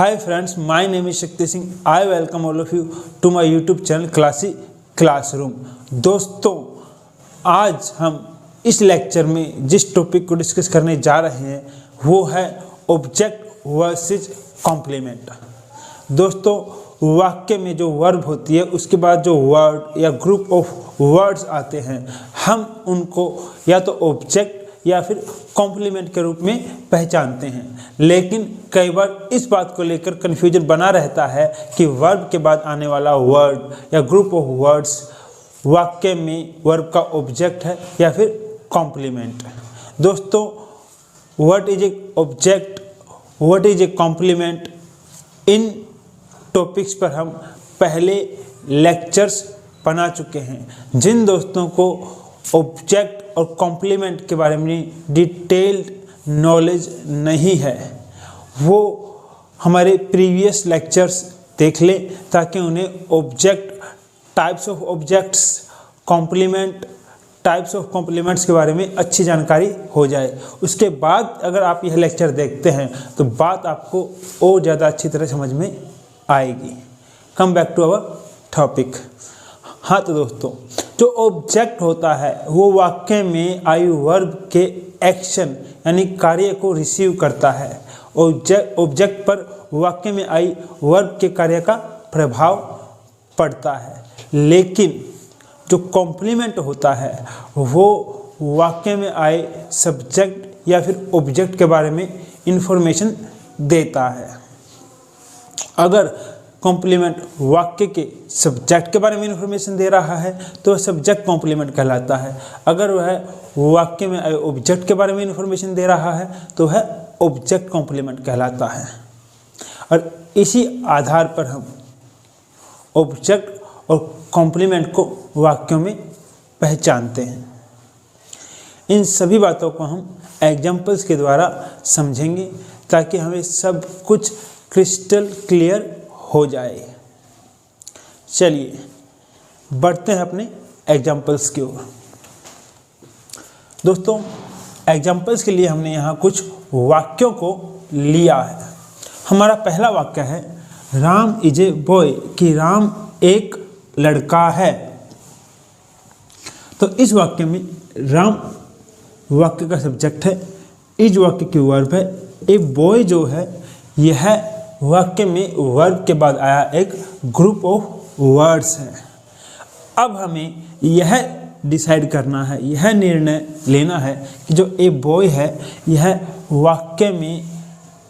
Hi friends, my name is Shakti Singh. I welcome all of you to my YouTube channel classy classroom. दोस्तों, आज हम इस lecture में जिस topic को डिस्कस करने जा रहे हैं वो है ऑब्जेक्ट वर्सेस कॉम्प्लीमेंट। दोस्तों, वाक्य में जो वर्ब होती है उसके बाद जो वर्ड या ग्रुप ऑफ वर्ड्स आते हैं हम उनको या तो ऑब्जेक्ट या फिर कॉम्प्लीमेंट के रूप में पहचानते हैं। लेकिन कई बार इस बात को लेकर कन्फ्यूजन बना रहता है कि वर्ब के बाद आने वाला वर्ड या ग्रुप ऑफ वर्ड्स वाक्य में वर्ब का ऑब्जेक्ट है या फिर कॉम्प्लीमेंट। दोस्तों, what is a object, what is a complement, इन टॉपिक्स पर हम पहले लेक्चर्स बना चुके हैं। जिन दोस्तों को ऑब्जेक्ट और कॉम्प्लीमेंट के बारे में डिटेल्ड नॉलेज नहीं है वो हमारे प्रीवियस लेक्चर्स देख लें ताकि उन्हें object, types of objects, complement, types of complements के बारे में अच्छी जानकारी हो जाए। उसके बाद अगर आप यह लेक्चर देखते हैं तो बात आपको और ज़्यादा अच्छी तरह समझ में आएगी। Come back to our topic. हाँ तो दोस्तों, जो ऑब्जेक्ट होता है वो वाक्य में आई वर्ब के एक्शन यानी कार्य को रिसीव करता है। ऑब्जेक्ट पर वाक्य में आई वर्ब के कार्य का प्रभाव पड़ता है। लेकिन जो कॉम्प्लीमेंट होता है वो वाक्य में आए सब्जेक्ट या फिर ऑब्जेक्ट के बारे में इंफॉर्मेशन देता है। अगर कॉम्प्लीमेंट वाक्य के सब्जेक्ट के बारे में इंफॉर्मेशन दे रहा है तो वह सब्जेक्ट कॉम्प्लीमेंट कहलाता है। अगर वह वाक्य में ऑब्जेक्ट के बारे में इंफॉर्मेशन दे रहा है तो वह ऑब्जेक्ट कॉम्प्लीमेंट कहलाता है। और इसी आधार पर हम ऑब्जेक्ट और कॉम्प्लीमेंट को वाक्यों में पहचानते हैं। इन सभी बातों को हम एग्जाम्पल्स के द्वारा समझेंगे ताकि हमें सब कुछ क्रिस्टल क्लियर हो जाए। चलिए बढ़ते हैं अपने एग्जाम्पल्स की ओर। दोस्तों, एग्जाम्पल्स के लिए हमने यहाँ कुछ वाक्यों को लिया है। हमारा पहला वाक्य है राम इज ए बॉय, कि राम एक लड़का है। तो इस वाक्य में राम वाक्य का सब्जेक्ट है, इज वाक्य की वर्ब है, ए बॉय जो है यह वाक्य में वर्ब के बाद आया एक ग्रुप ऑफ वर्ड्स है। अब हमें यह डिसाइड करना है, यह निर्णय लेना है कि जो ए बॉय है यह वाक्य में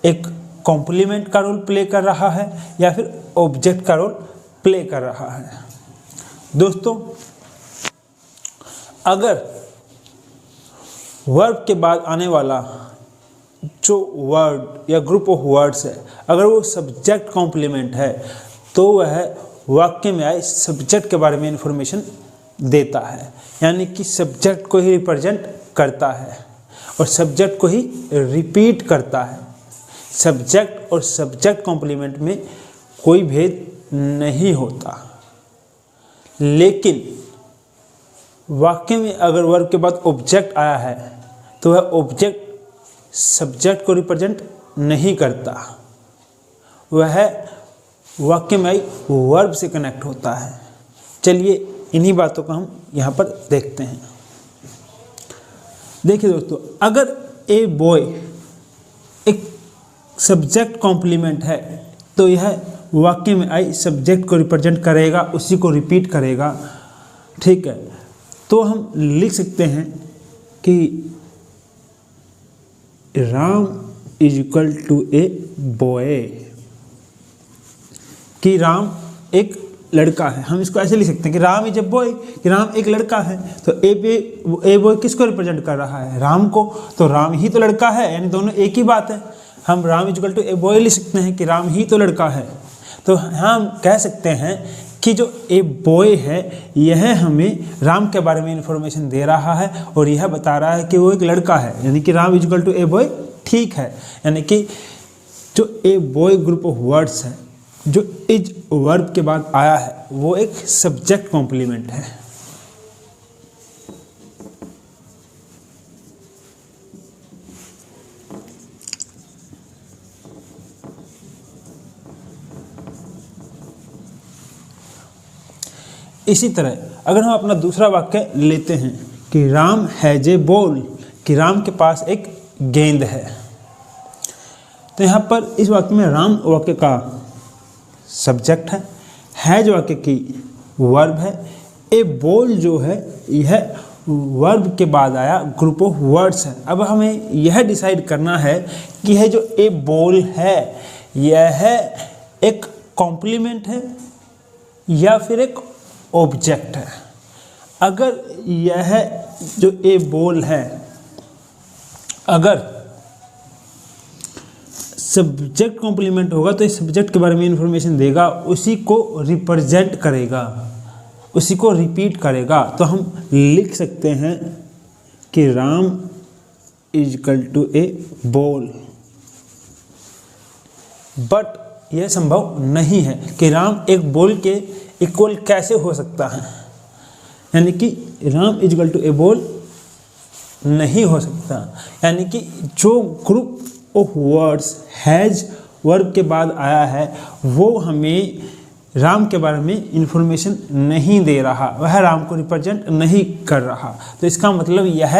एक कॉम्प्लीमेंट का रोल प्ले कर रहा है या फिर ऑब्जेक्ट का रोल प्ले कर रहा है। दोस्तों, अगर वर्ब के बाद आने वाला जो वर्ड या ग्रुप ऑफ वर्ड्स है अगर वो सब्जेक्ट कॉम्प्लीमेंट है तो वह वाक्य में आए सब्जेक्ट के बारे में इंफॉर्मेशन देता है, यानी कि सब्जेक्ट को ही रिप्रेजेंट करता है और सब्जेक्ट को ही रिपीट करता है। सब्जेक्ट और सब्जेक्ट कॉम्प्लीमेंट में कोई भेद नहीं होता। लेकिन वाक्य में अगर वर्ब के बाद ऑब्जेक्ट आया है तो वह ऑब्जेक्ट सब्जेक्ट को रिप्रेजेंट नहीं करता, वह वाक्य में आई वर्ब से कनेक्ट होता है। चलिए इन्हीं बातों को हम यहाँ पर देखते हैं। देखिए दोस्तों, अगर ए बॉय एक सब्जेक्ट कॉम्प्लीमेंट है तो यह वाक्य में आई सब्जेक्ट को रिप्रेजेंट करेगा, उसी को रिपीट करेगा। ठीक है, तो हम लिख सकते हैं कि Ram is equal to a boy, कि राम एक लड़का है। हम इसको ऐसे लिख सकते हैं कि राम इज ए बॉय, कि राम एक लड़का है। तो ए बॉय किसको रिप्रेजेंट कर रहा है? राम को। तो राम ही तो लड़का है, यानी दोनों एक ही बात है। हम Ram is equal to a boy लिख सकते हैं कि राम ही तो लड़का है। तो हम कह सकते हैं कि जो ए बॉय है यह हमें राम के बारे में इंफॉर्मेशन दे रहा है और यह बता रहा है कि वो एक लड़का है, यानी कि Ram is equal to a boy ठीक है। यानी कि जो a boy group of words है जो इज वर्ब के बाद आया है वो एक सब्जेक्ट कॉम्प्लीमेंट है। इसी तरह अगर हम अपना दूसरा वाक्य लेते हैं कि राम हैज ए बॉल, कि राम के पास एक गेंद है, तो यहाँ पर इस वाक्य में राम वाक्य का सब्जेक्ट है, हैज वाक्य की वर्ब है, ए बॉल जो है यह वर्ब के बाद आया ग्रुप ऑफ वर्ड्स है। अब हमें यह डिसाइड करना है कि यह जो ए बॉल है यह एक कॉम्प्लीमेंट है या फिर एक ऑब्जेक्ट है। अगर यह जो ए बॉल है अगर सब्जेक्ट कॉम्प्लीमेंट होगा तो इस सब्जेक्ट के बारे में इंफॉर्मेशन देगा, उसी को रिप्रेजेंट करेगा, उसी को रिपीट करेगा। तो हम लिख सकते हैं कि Ram is equal to a ball. But यह संभव नहीं है कि राम एक बॉल के इक्वल कैसे हो सकता है, यानी कि Ram is equal to a ball नहीं हो सकता। यानी कि जो group of words has verb के बाद आया है वो हमें राम के बारे में इंफॉर्मेशन नहीं दे रहा, वह राम को रिप्रेजेंट नहीं कर रहा। तो इसका मतलब यह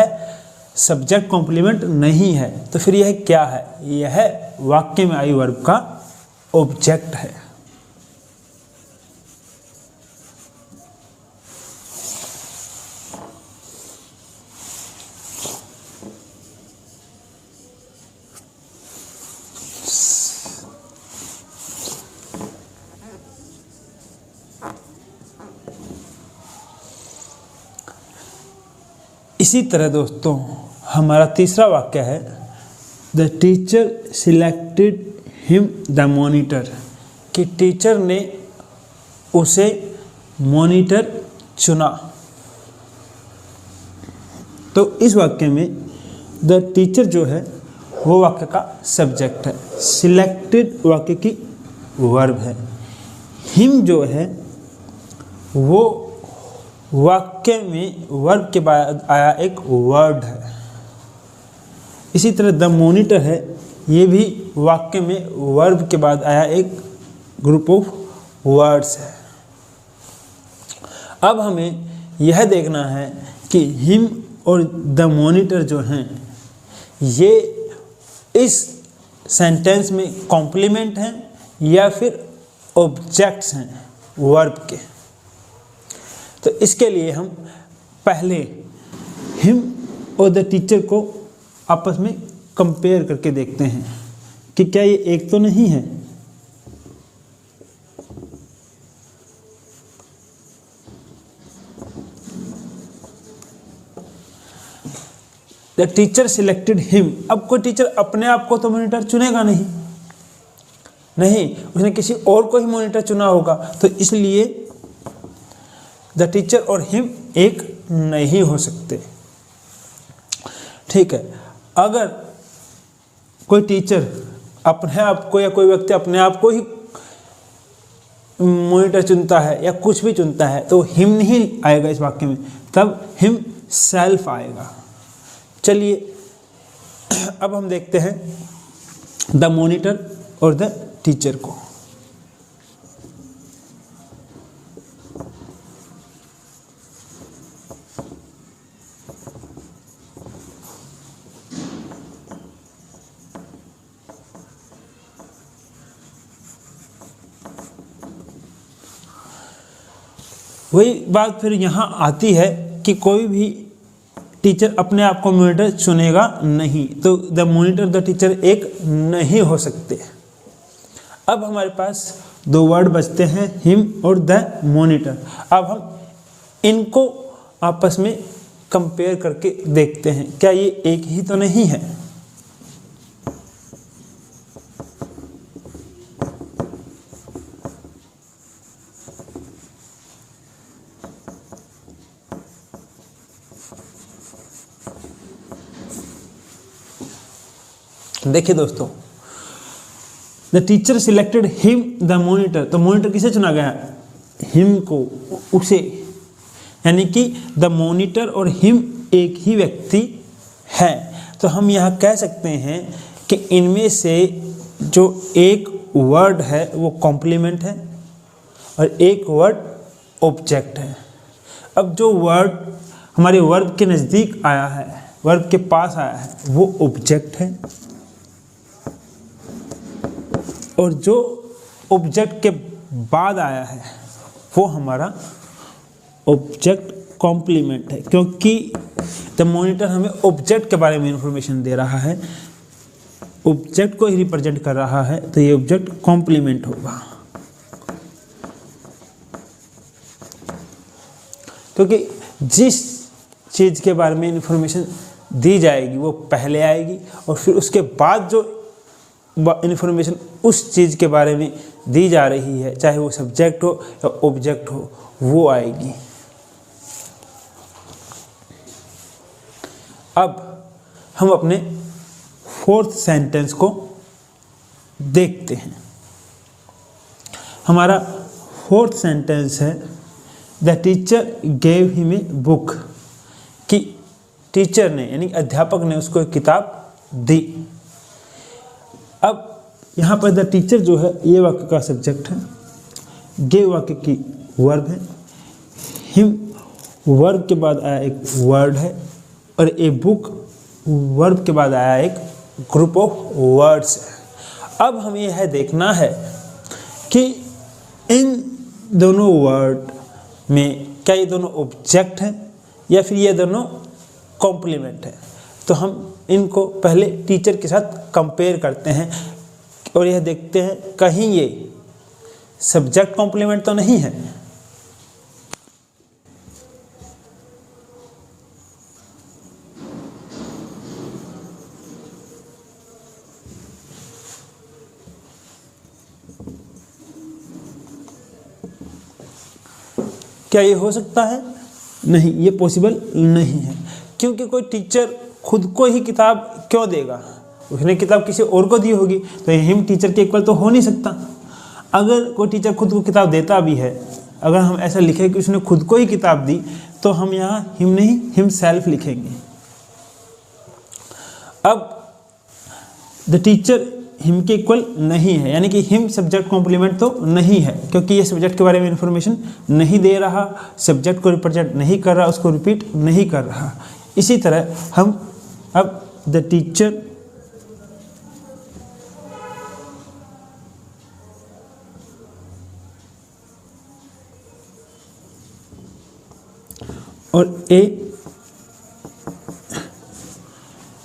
सब्जेक्ट कॉम्प्लीमेंट नहीं है। तो फिर यह क्या है? यह वाक्य में आई वर्ब का ऑब्जेक्ट है। इसी तरह दोस्तों हमारा तीसरा वाक्य है the teacher selected him the monitor, कि टीचर ने उसे मॉनिटर चुना। तो इस वाक्य में द टीचर जो है वो वाक्य का सब्जेक्ट है, सिलेक्टेड वाक्य की वर्ब है, हिम जो है वो वाक्य में वर्ब के बाद आया एक वर्ड है। इसी तरह द मॉनिटर है, ये भी वाक्य में वर्ब के बाद आया एक ग्रुप ऑफ वर्ड्स है। अब हमें यह देखना है कि हिम और द मॉनिटर जो हैं ये इस सेंटेंस में कॉम्प्लीमेंट हैं या फिर ऑब्जेक्ट्स हैं वर्ब के। तो इसके लिए हम पहले हिम और द टीचर को आपस में कंपेयर करके देखते हैं कि क्या ये एक तो नहीं है। द टीचर सिलेक्टेड हिम, अब कोई टीचर अपने आप को तो मॉनिटर चुनेगा नहीं, उसने किसी और को ही मॉनिटर चुना होगा। तो इसलिए द टीचर और हिम एक नहीं हो सकते। ठीक है, अगर कोई टीचर अपने आप को या कोई व्यक्ति अपने आप को ही मॉनिटर चुनता है या कुछ भी चुनता है तो हिम नहीं आएगा इस वाक्य में, तब हिम सेल्फ आएगा। चलिए अब हम देखते हैं द मॉनिटर और द टीचर को। वही बात फिर यहाँ आती है कि कोई भी टीचर अपने आप को मॉनिटर चुनेगा नहीं, तो द मॉनिटर द टीचर एक नहीं हो सकते। अब हमारे पास दो वर्ड बचते हैं हिम और द मॉनिटर। अब हम इनको आपस में कंपेयर करके देखते हैं क्या ये एक ही तो नहीं है। देखिए दोस्तों, the teacher selected him the monitor, तो मॉनिटर किसे चुना गया? हिम को, उसे, यानी कि द मॉनिटर और हिम एक ही व्यक्ति है। तो हम यहाँ कह सकते हैं कि इनमें से जो एक वर्ड है वो कॉम्प्लीमेंट है और एक वर्ड ऑब्जेक्ट है। अब जो वर्ड हमारे वर्ब के नज़दीक आया है, वर्ब के पास आया है, वो ऑब्जेक्ट है, और जो ऑब्जेक्ट के बाद आया है वो हमारा ऑब्जेक्ट कॉम्प्लीमेंट है, क्योंकि द मॉनिटर हमें ऑब्जेक्ट के बारे में इंफॉर्मेशन दे रहा है, ऑब्जेक्ट को ही रिप्रेजेंट कर रहा है, तो ये ऑब्जेक्ट कॉम्प्लीमेंट होगा। क्योंकि जिस चीज़ के बारे में इंफॉर्मेशन दी जाएगी वो पहले आएगी, और फिर उसके बाद जो इंफॉर्मेशन उस चीज़ के बारे में दी जा रही है, चाहे वो सब्जेक्ट हो या ऑब्जेक्ट हो, वो आएगी। अब हम अपने फोर्थ सेंटेंस को देखते हैं। हमारा फोर्थ सेंटेंस है the teacher gave him a book, कि टीचर ने यानी अध्यापक ने उसको एक किताब दी। अब यहाँ पर द टीचर जो है ये वाक्य का सब्जेक्ट है, गेव वाक्य की वर्ब है, हिम वर्ब के बाद आया एक वर्ड है, और ए बुक वर्ब के बाद आया एक ग्रुप ऑफ वर्ड्स है। अब हमें यह देखना है कि इन दोनों वर्ड में क्या ये दोनों ऑब्जेक्ट हैं या फिर ये दोनों कॉम्प्लीमेंट है। तो हम इनको पहले टीचर के साथ कंपेयर करते हैं और यह देखते हैं कहीं ये सब्जेक्ट कॉम्प्लीमेंट तो नहीं है। क्या ये हो सकता है? नहीं, ये पॉसिबल नहीं है, क्योंकि कोई टीचर खुद को ही किताब क्यों देगा? उसने किताब किसी और को दी होगी, तो हिम टीचर के इक्वल तो हो नहीं सकता। अगर कोई टीचर खुद को किताब देता भी है, अगर हम ऐसा लिखें कि उसने खुद को ही किताब दी, तो हम यहाँ हिम नहीं हिम सेल्फ लिखेंगे। अब द टीचर हिम के इक्वल नहीं है, यानी कि हिम सब्जेक्ट कॉम्प्लीमेंट तो नहीं है, क्योंकि ये सब्जेक्ट के बारे में इंफॉर्मेशन नहीं दे रहा, सब्जेक्ट को रिप्रेजेंट नहीं कर रहा, उसको रिपीट नहीं कर रहा। इसी तरह हम अब द टीचर और ए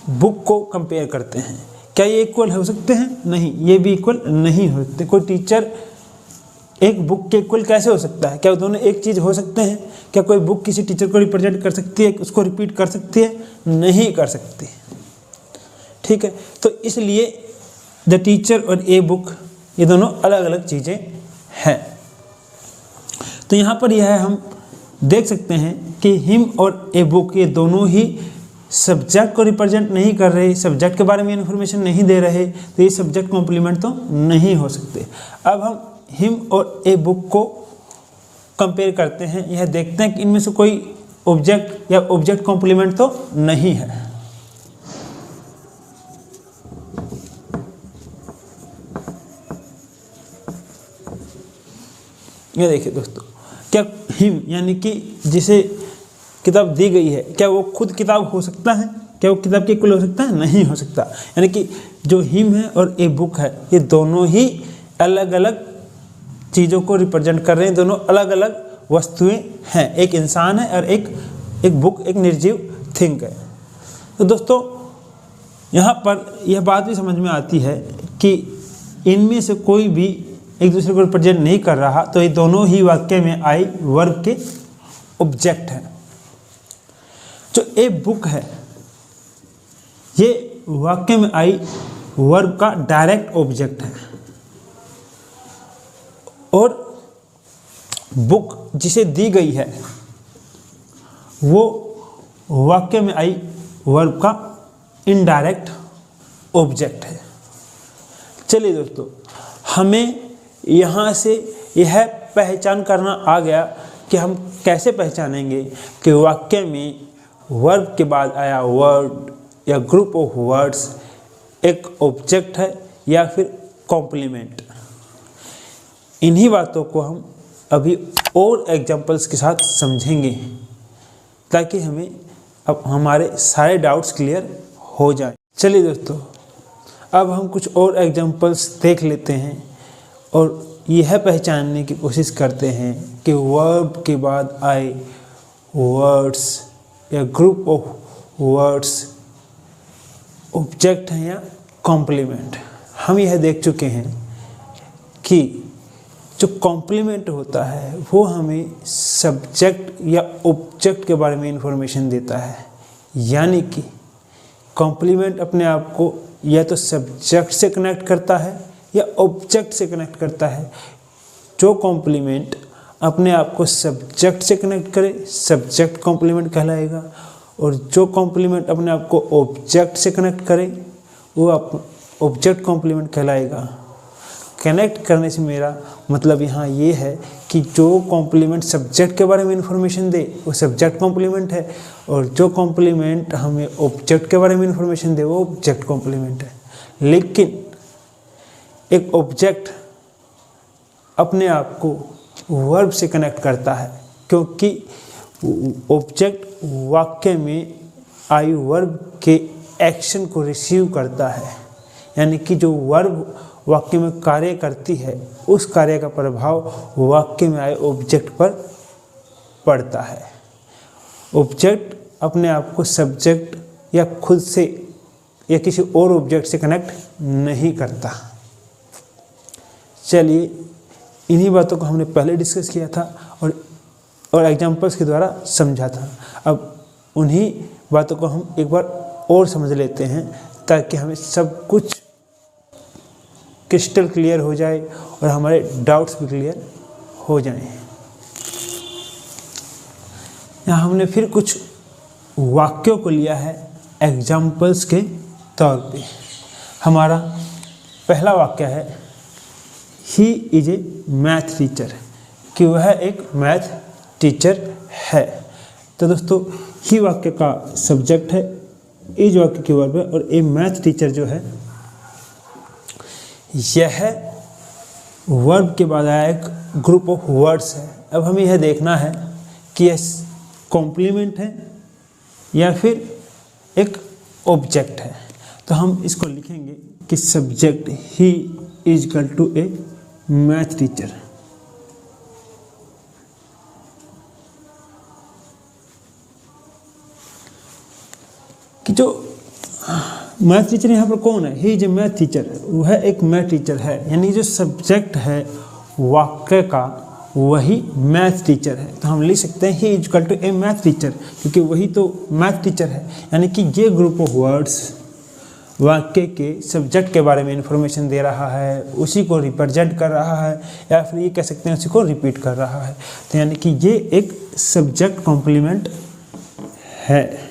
बुक को कंपेयर करते हैं। क्या ये इक्वल हो सकते हैं? नहीं, ये भी इक्वल नहीं हो सकते। कोई टीचर एक बुक के इक्वल कैसे हो सकता है? क्या वो दोनों एक चीज़ हो सकते हैं? क्या कोई बुक किसी टीचर को रिप्रेजेंट कर सकती है, उसको रिपीट कर सकती है? नहीं कर सकती। ठीक है, तो इसलिए द टीचर और ए बुक ये दोनों अलग अलग चीज़ें हैं। तो यहाँ पर यह हम देख सकते हैं कि हिम और ए बुक ये दोनों ही सब्जेक्ट को रिप्रेजेंट नहीं कर रहे, सब्जेक्ट के बारे में इंफॉर्मेशन नहीं दे रहे, तो ये सब्जेक्ट कॉम्प्लीमेंट तो नहीं हो सकते। अब हम हिम और ए बुक को कंपेयर करते हैं, यह देखते हैं कि इनमें से कोई ऑब्जेक्ट या ऑब्जेक्ट कॉम्प्लीमेंट तो नहीं है। ये देखिए दोस्तों, क्या हिम यानी कि जिसे किताब दी गई है, क्या वो खुद किताब हो सकता है? क्या वो किताब के इक्वल हो सकता है? नहीं हो सकता। यानी कि जो हिम है और ए बुक है, ये दोनों ही अलग अलग चीज़ों को रिप्रेजेंट कर रहे हैं, दोनों अलग अलग वस्तुएं हैं। एक इंसान है और एक बुक एक निर्जीव थिंग है। तो दोस्तों यहाँ पर यह बात भी समझ में आती है कि इनमें से कोई भी एक दूसरे को रिप्रेजेंट नहीं कर रहा, तो ये दोनों ही वाक्य में आई वर्ब के ऑब्जेक्ट हैं। जो ए बुक है ये वाक्य में आई वर्ब का डायरेक्ट ऑब्जेक्ट है, और बुक जिसे दी गई है वो वाक्य में आई वर्ब का इनडायरेक्ट ऑब्जेक्ट है। चलिए दोस्तों, हमें यहाँ से यह पहचान करना आ गया कि हम कैसे पहचानेंगे कि वाक्य में वर्ब के बाद आया वर्ड या ग्रुप ऑफ वर्ड्स एक ऑब्जेक्ट है या फिर कॉम्प्लीमेंट। इन्हीं बातों को हम अभी और एग्जांपल्स के साथ समझेंगे ताकि हमें अब हमारे सारे डाउट्स क्लियर हो जाए। चलिए दोस्तों, अब हम कुछ और एग्जांपल्स देख लेते हैं और यह पहचानने की कोशिश करते हैं कि वर्ब के बाद आए वर्ड्स या ग्रुप ऑफ वर्ड्स ऑब्जेक्ट हैं या कॉम्प्लीमेंट। हम यह देख चुके हैं कि जो कॉम्प्लीमेंट होता है वो हमें सब्जेक्ट या ऑब्जेक्ट के बारे में इंफॉर्मेशन देता है, यानी कि कॉम्प्लीमेंट अपने आप को या तो सब्जेक्ट से कनेक्ट करता है या ऑब्जेक्ट से कनेक्ट करता है। जो कॉम्प्लीमेंट अपने आप को सब्जेक्ट से कनेक्ट करे सब्जेक्ट कॉम्प्लीमेंट कहलाएगा, और जो कॉम्प्लीमेंट अपने आप को ऑब्जेक्ट से कनेक्ट करे वो ऑब्जेक्ट कॉम्प्लीमेंट कहलाएगा। कनेक्ट करने से मेरा मतलब यहाँ ये है कि जो कॉम्प्लीमेंट सब्जेक्ट के बारे में इंफॉर्मेशन दे वो सब्जेक्ट कॉम्प्लीमेंट है, और जो कॉम्प्लीमेंट हमें ऑब्जेक्ट के बारे में इंफॉर्मेशन दे वो ऑब्जेक्ट कॉम्प्लीमेंट है। लेकिन एक ऑब्जेक्ट अपने आप को वर्ब से कनेक्ट करता है, क्योंकि ऑब्जेक्ट वाक्य में आई वर्ब के एक्शन को रिसीव करता है, यानी कि जो वर्ब वाक्य में कार्य करती है उस कार्य का प्रभाव वाक्य में आए ऑब्जेक्ट पर पड़ता है। ऑब्जेक्ट अपने आप को सब्जेक्ट या खुद से या किसी और ऑब्जेक्ट से कनेक्ट नहीं करता। चलिए, इन्हीं बातों को हमने पहले डिस्कस किया था और एग्जांपल्स के द्वारा समझा था। अब उन्हीं बातों को हम एक बार और समझ लेते हैं ताकि हमें सब कुछ क्रिस्टल क्लियर हो जाए और हमारे डाउट्स भी क्लियर हो जाएं। यहाँ हमने फिर कुछ वाक्यों को लिया है एग्जाम्पल्स के तौर पे। हमारा पहला वाक्य है he is a math teacher, कि वह एक मैथ टीचर है। तो दोस्तों, ही वाक्य का सब्जेक्ट है, इज वाक्य की वर्ब है, और ए मैथ टीचर जो है यह वर्ब के बाद आया एक ग्रुप ऑफ वर्ड्स है। अब हमें यह देखना है कि यह कॉम्प्लीमेंट है या फिर एक ऑब्जेक्ट है। तो हम इसको लिखेंगे कि subject he is equal to a math teacher. कि जो मैथ टीचर यहाँ पर कौन है, he is a math teacher, वह एक मैथ टीचर है, यानी जो सब्जेक्ट है वाक्य का वही मैथ टीचर है। तो हम लिख सकते हैं he is equal to a math teacher, क्योंकि वही तो मैथ टीचर है। यानी कि ये ग्रुप ऑफ वर्ड्स वाक्य के सब्जेक्ट के बारे में इंफॉर्मेशन दे रहा है, उसी को रिप्रेजेंट कर रहा है, या फिर ये कह सकते हैं उसी को रिपीट कर रहा है। तो यानी कि ये एक सब्जेक्ट कॉम्प्लीमेंट है।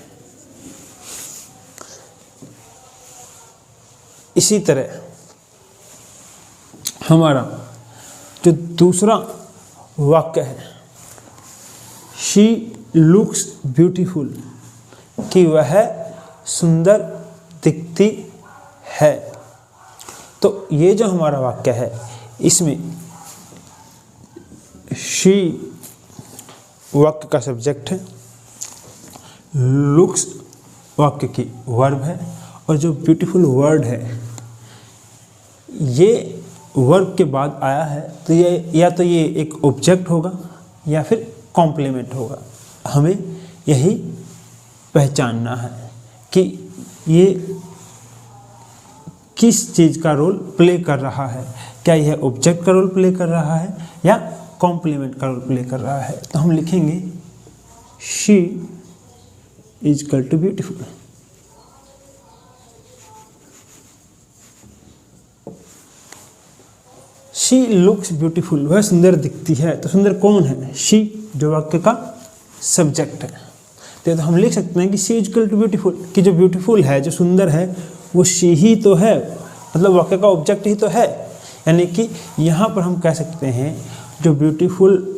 इसी तरह हमारा जो दूसरा वाक्य है शी लुक्स ब्यूटीफुल, कि वह सुंदर दिखती है। तो ये जो हमारा वाक्य है इसमें शी वाक्य का सब्जेक्ट है, लुक्स वाक्य की वर्ब है, और जो ब्यूटीफुल वर्ड है ये वर्ब के बाद आया है, तो ये या तो ये एक ऑब्जेक्ट होगा या फिर कॉम्प्लीमेंट होगा। हमें यही पहचानना है कि ये किस चीज़ का रोल प्ले कर रहा है, क्या यह ऑब्जेक्ट का रोल प्ले कर रहा है या कॉम्प्लीमेंट का रोल प्ले कर रहा है। तो हम लिखेंगे she is equal to beautiful. She looks beautiful, वह सुंदर दिखती है। तो सुंदर कौन है, शी जो वाक्य का सब्जेक्ट है। तो हम लिख सकते हैं कि she is equal to beautiful, कि जो ब्यूटीफुल है जो सुंदर है वो शी ही तो है, मतलब वाक्य का ऑब्जेक्ट ही तो है। यानी कि यहाँ पर हम कह सकते हैं जो ब्यूटीफुल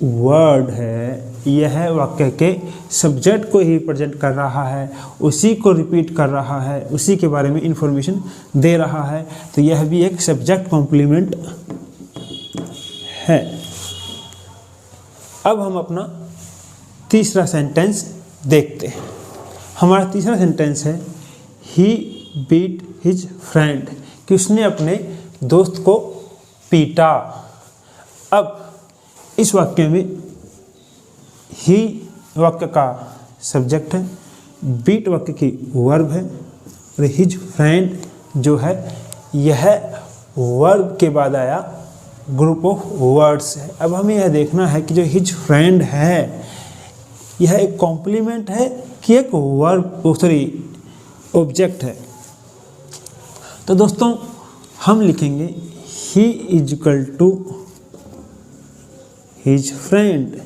वर्ड है यह वाक्य के सब्जेक्ट को ही रिप्रेजेंट कर रहा है, उसी को रिपीट कर रहा है, उसी के बारे में इंफॉर्मेशन दे रहा है। तो यह भी एक सब्जेक्ट कॉम्प्लीमेंट है। अब हम अपना तीसरा सेंटेंस देखते हैं। हमारा तीसरा सेंटेंस है ही बीट हिज फ्रेंड, कि उसने अपने दोस्त को पीटा। अब इस वाक्य में ही वाक्य का सब्जेक्ट है, बीट वाक्य की वर्ब है और हिज फ्रेंड जो है यह वर्ब के बाद आया ग्रुप ऑफ वर्ड्स है। अब हमें यह देखना है कि जो हिज फ्रेंड है यह एक कॉम्प्लीमेंट है कि एक वर्ब ऑब्जेक्ट है। तो दोस्तों हम लिखेंगे he is equal to his friend.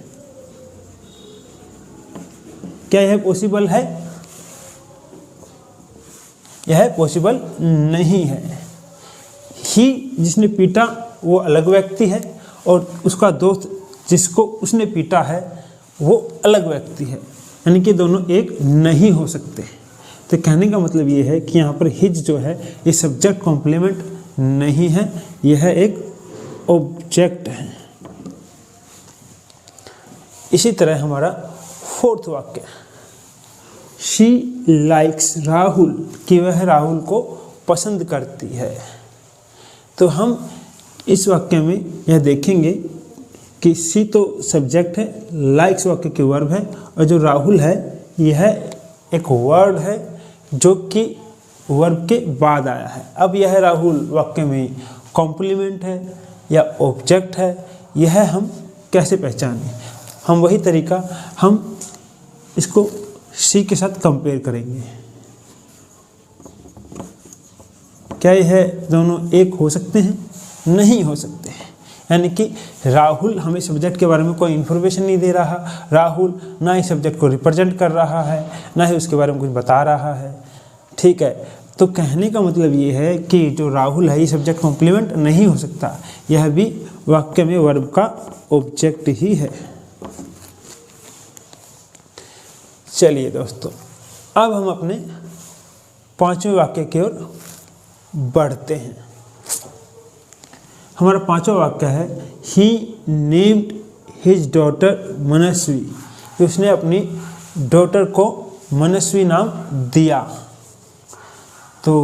क्या यह पॉसिबल है? यह पॉसिबल नहीं है। ही जिसने पीटा वो अलग व्यक्ति है और उसका दोस्त जिसको उसने पीटा है वो अलग व्यक्ति है, यानी कि दोनों एक नहीं हो सकते। तो कहने का मतलब ये है कि यहाँ पर हिज जो है ये सब्जेक्ट कॉम्प्लीमेंट नहीं है, यह एक ऑब्जेक्ट है। इसी तरह हमारा फोर्थ वाक्य शी लाइक्स राहुल, कि वह राहुल को पसंद करती है। तो हम इस वाक्य में यह देखेंगे कि सी तो सब्जेक्ट है, लाइक्स वाक्य की वर्ब है और जो राहुल है यह एक वर्ड है जो कि वर्ब के बाद आया है। अब यह राहुल वाक्य में कॉम्प्लीमेंट है या ऑब्जेक्ट है, यह हम कैसे पहचानें? हम वही तरीका हम इसको सी के साथ कंपेयर करेंगे। क्या यह दोनों एक हो सकते हैं? नहीं हो सकते हैं। यानी कि राहुल हमें सब्जेक्ट के बारे में कोई इन्फॉर्मेशन नहीं दे रहा, राहुल ना ही सब्जेक्ट को रिप्रेजेंट कर रहा है ना ही उसके बारे में कुछ बता रहा है। ठीक है, तो कहने का मतलब ये है कि जो राहुल है ये सब्जेक्ट कॉम्प्लीमेंट नहीं हो सकता, यह भी वाक्य में वर्ब का ऑब्जेक्ट ही है। चलिए दोस्तों, अब हम अपने पांचवें वाक्य की ओर बढ़ते हैं। हमारा पांचवा वाक्य है ही नेम्ड हिज डॉटर मनस्वी, कि उसने अपनी डॉटर को मनस्वी नाम दिया। तो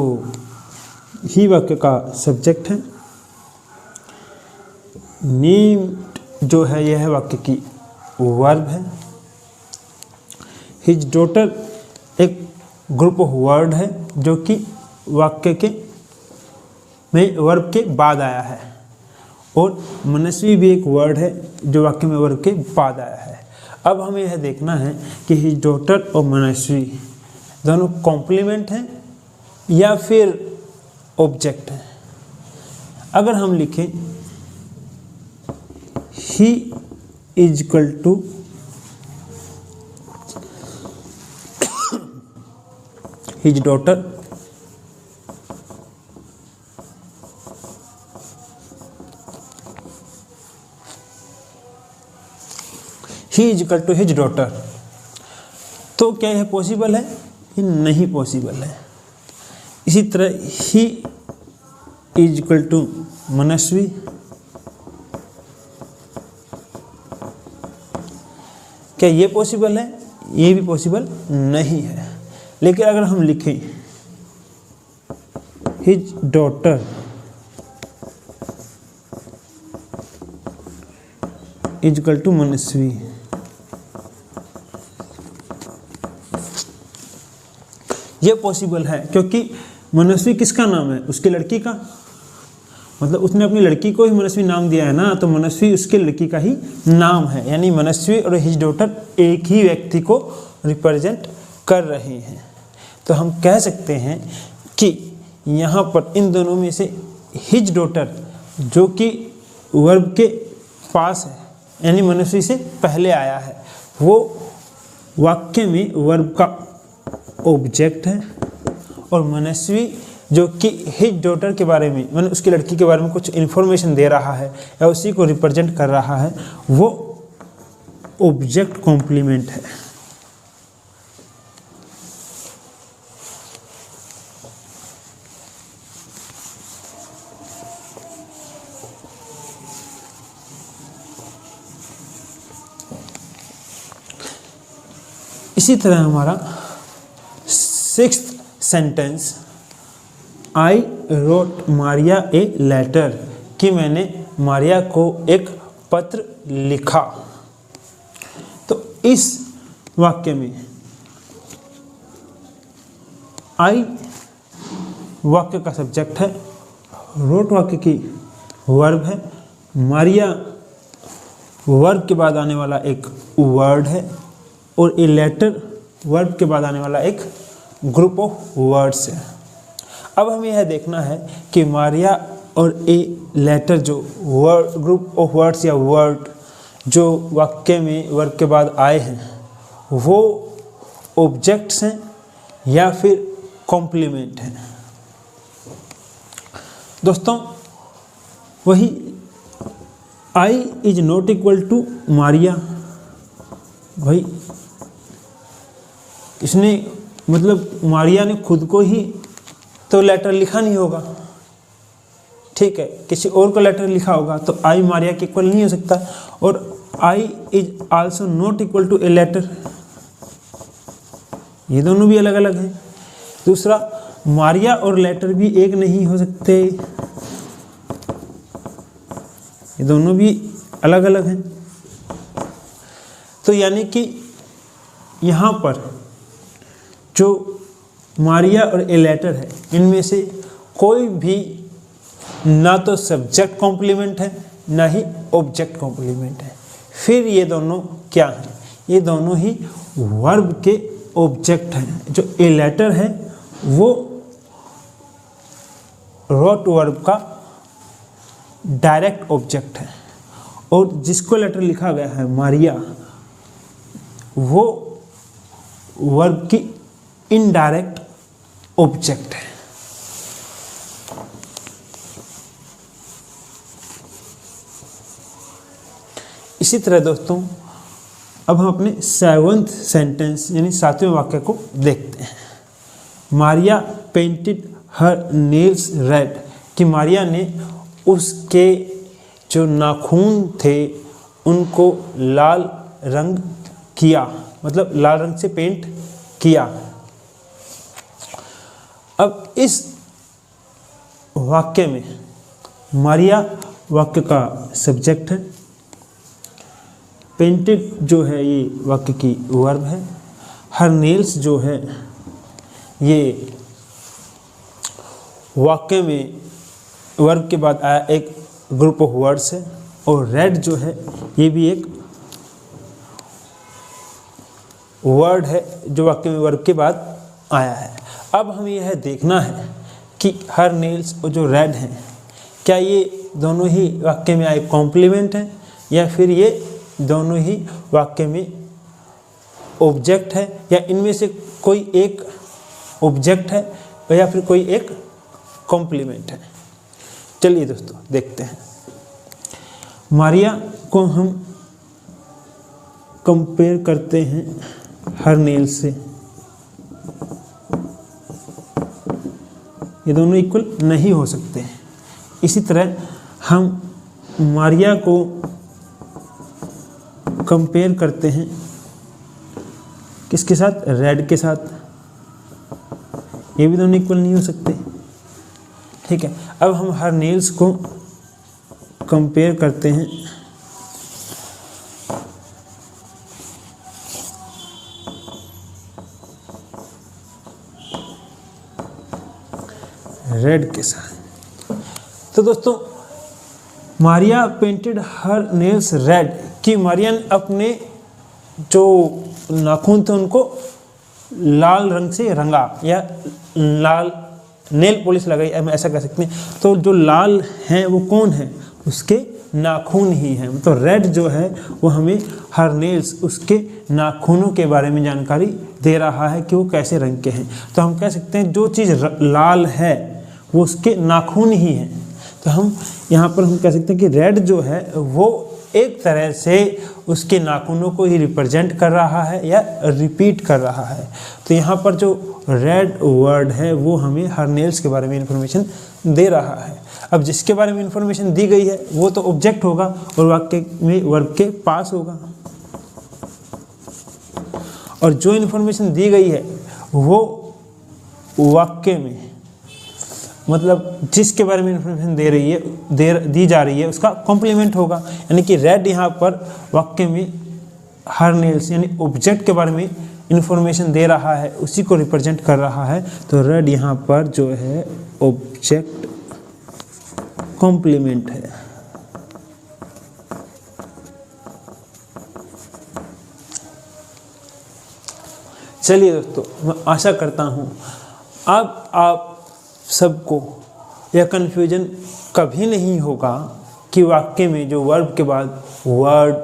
ही वाक्य का सब्जेक्ट है, नेम्ड जो है यह वाक्य की वर्ब है, हिज डॉटर एक ग्रुप ऑफ वर्ड है जो कि वाक्य के में वर्ब के बाद आया है और मनस्वी भी एक वर्ड है जो वाक्य में वर्ब के बाद आया है। अब हमें यह देखना है कि हिज डॉटर और मनस्वी दोनों कॉम्प्लीमेंट हैं या फिर ऑब्जेक्ट हैं। अगर हम लिखें he is equal to his daughter he is equal to his daughter, तो क्या यह पॉसिबल है? ये नहीं पॉसिबल है। इसी तरह ही इज इक्वल टू मनस्वी, क्या ये पॉसिबल है? ये भी पॉसिबल नहीं है। लेकिन अगर हम लिखें his daughter is equal to Manasvi, ये पॉसिबल है क्योंकि मनस्वी किसका नाम है? उसकी लड़की का। मतलब उसने अपनी लड़की को ही मनस्वी नाम दिया है ना, तो मनस्वी उसकी लड़की का ही नाम है। यानी मनस्वी और हिज डॉटर एक ही व्यक्ति को रिप्रेजेंट कर रहे हैं। तो हम कह सकते हैं कि यहाँ पर इन दोनों में से हिज डॉटर जो कि वर्ब के पास है यानी मनस्वी से पहले आया है, वो वाक्य में वर्ब का ऑब्जेक्ट है और मनस्वी जो कि हिज डॉटर के बारे में मतलब उसकी लड़की के बारे में कुछ इन्फॉर्मेशन दे रहा है या उसी को रिप्रेजेंट कर रहा है, वो ऑब्जेक्ट कॉम्प्लीमेंट है। इसी तरह हमारा sixth sentence, I wrote Maria a letter, कि मैंने मारिया को एक पत्र लिखा। तो इस वाक्य में आई वाक्य का सब्जेक्ट है, रोट वाक्य की वर्ब है, मारिया वर्ब के बाद आने वाला एक वर्ड है, और ए लेटर वर्ब के बाद आने वाला एक ग्रुप ऑफ वर्ड्स है। अब हमें यह देखना है कि मारिया और ए लेटर जो वर्ड ग्रुप ऑफ वर्ड्स या वर्ड जो वाक्य में वर्ब के बाद आए हैं वो ऑब्जेक्ट्स हैं या फिर कॉम्प्लीमेंट हैं। दोस्तों वही I is not equal to Maria, भाई इसने मतलब मारिया ने खुद को ही तो लेटर लिखा नहीं होगा, ठीक है, किसी और को लेटर लिखा होगा, तो आई मारिया के इक्वल नहीं हो सकता। और I is also not equal to a letter, ये दोनों भी अलग अलग हैं। दूसरा, मारिया और लेटर भी एक नहीं हो सकते, ये दोनों भी अलग अलग हैं। तो यानी कि यहाँ पर जो मारिया और ए लेटर है इनमें से कोई भी ना तो सब्जेक्ट कॉम्प्लीमेंट है ना ही ऑब्जेक्ट कॉम्प्लीमेंट है। फिर ये दोनों क्या हैं? ये दोनों ही वर्ब के ऑब्जेक्ट हैं। जो ए लेटर है वो रोट वर्ब का डायरेक्ट ऑब्जेक्ट है, और जिसको लेटर लिखा गया है मारिया वो वर्ब की इनडायरेक्ट ऑब्जेक्ट है। इसी तरह दोस्तों अब हम अपने सेवंथ सेंटेंस यानी सातवें वाक्य को देखते हैं। मारिया पेंटेड हर नेल्स रेड, कि मारिया ने उसके जो नाखून थे उनको लाल रंग किया, मतलब लाल रंग से पेंट किया। अब इस वाक्य में मारिया वाक्य का सब्जेक्ट है, पेंटेड जो है ये वाक्य की वर्ब है, हर नेल्स जो है ये वाक्य में वर्ब के बाद आया एक ग्रुप ऑफ वर्ड्स है, और रेड जो है ये भी एक वर्ड है जो वाक्य में वर्ब के बाद आया है। अब हमें यह देखना है कि हर नेल्स और जो रेड हैं क्या ये दोनों ही वाक्य में आए कॉम्प्लीमेंट हैं या फिर ये दोनों ही वाक्य में ऑब्जेक्ट है, या इनमें से कोई एक ऑब्जेक्ट है या फिर कोई एक कॉम्प्लीमेंट है। चलिए दोस्तों देखते हैं। मारिया को हम कंपेयर करते हैं हर नेल से, ये दोनों इक्वल नहीं हो सकते हैं। इसी तरह हम मारिया को कंपेयर करते हैं किसके साथ? रेड के साथ, ये भी दोनों इक्वल नहीं हो सकते, ठीक है। अब हम हर नेल्स को कंपेयर करते हैं रेड के साथ। तो दोस्तों मारिया पेंटेड हर नेल्स रेड, कि मारिया ने अपने जो नाखून थे उनको लाल रंग से रंगा या लाल नेल पॉलिश लगाई, हम ऐसा कह सकते हैं। तो जो लाल हैं वो कौन है? उसके नाखून ही हैं। तो रेड जो है वो हमें हर नेल्स उसके नाखूनों के बारे में जानकारी दे रहा है कि वो कैसे रंग के हैं। तो हम कह सकते हैं जो चीज़ लाल है वो उसके नाखून ही हैं। तो हम यहाँ पर हम कह सकते हैं कि रेड जो है वो एक तरह से उसके नाखूनों को ही रिप्रेजेंट कर रहा है या रिपीट कर रहा है। तो यहाँ पर जो रेड वर्ड है वो हमें हर नेल्स के बारे में इंफॉर्मेशन दे रहा है। अब जिसके बारे में इंफॉर्मेशन दी गई है वो तो ऑब्जेक्ट होगा और वाक्य में वर्ब के पास होगा। और जो इन्फॉर्मेशन दी गई है वो वाक्य में, मतलब जिसके बारे में इन्फॉर्मेशन दी जा रही है उसका कॉम्प्लीमेंट होगा। यानी कि रेड यहाँ पर वाक्य में हर नेल्स यानी ऑब्जेक्ट के बारे में इन्फॉर्मेशन दे रहा है, उसी को रिप्रेजेंट कर रहा है। तो रेड यहाँ पर जो है ऑब्जेक्ट कॉम्प्लीमेंट है। चलिए दोस्तों, मैं आशा करता हूँ अब आप सबको यह कन्फ्यूजन कभी नहीं होगा कि वाक्य में जो वर्ब के बाद वर्ड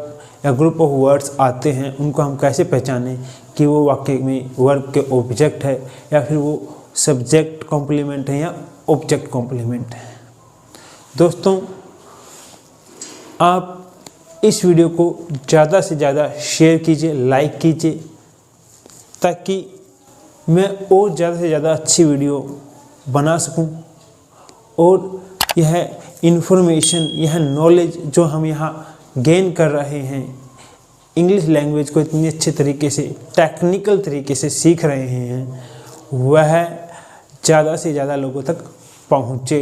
या ग्रुप ऑफ वर्ड्स आते हैं उनको हम कैसे पहचानें कि वो वाक्य में वर्ब के ऑब्जेक्ट है या फिर वो सब्जेक्ट कॉम्प्लीमेंट है या ऑब्जेक्ट कॉम्प्लीमेंट है। दोस्तों, आप इस वीडियो को ज़्यादा से ज़्यादा शेयर कीजिए, लाइक कीजिए, ताकि मैं और ज़्यादा से ज़्यादा अच्छी वीडियो बना सकूं और यह इन्फॉर्मेशन, यह नॉलेज जो हम यहाँ गेन कर रहे हैं, इंग्लिश लैंग्वेज को इतनी अच्छे तरीके से, टेक्निकल तरीके से सीख रहे हैं, वह ज़्यादा से ज़्यादा लोगों तक पहुँचे।